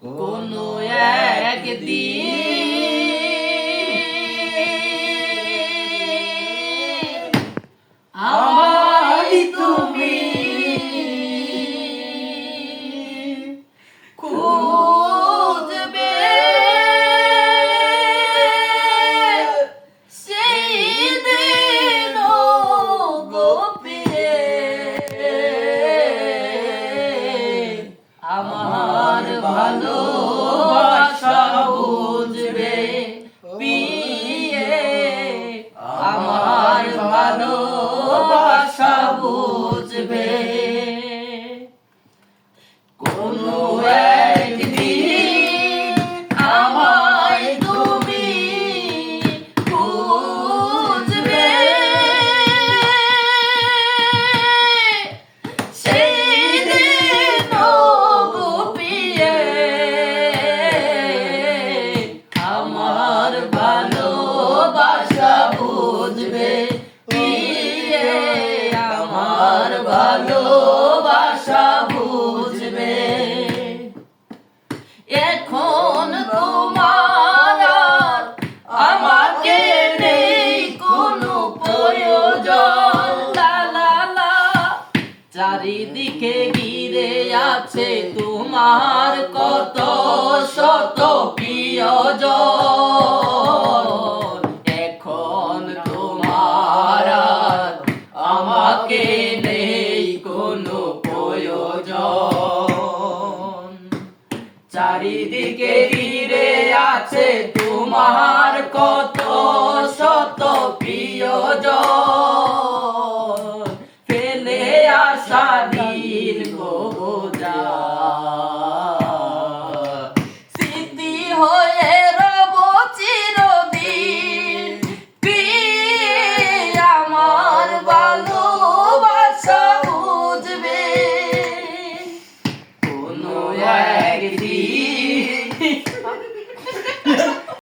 কোনো একদিন আমায় তুমি খুঁজবে, সেই দিনও গো প্রিয়ে আমার ভালোবাসা বুঝবে প্রিয়ে, আমার ভালোবাসা বুঝবে। কোনো একদিন আমায় তুমি খুঁজবে, সেই দিনও গো প্রিয়ে আমার ভালোবাসা বুঝবে প্রিয়ে, আমার ভালোবাসা বুঝবে। এখন তোমার আর আমাকে নেই কোনো প্রয়োজন, লা লা লা। চারিদিকে ঘিরে আছে তোমার কত শত প্রিয়জন, এখন তোমার আর আমাকে নেই কোনো প্রয়োজন। চারিদিকে ঘিরে আছে তোমার কত শত প্রিয়জন, ফেলে আসা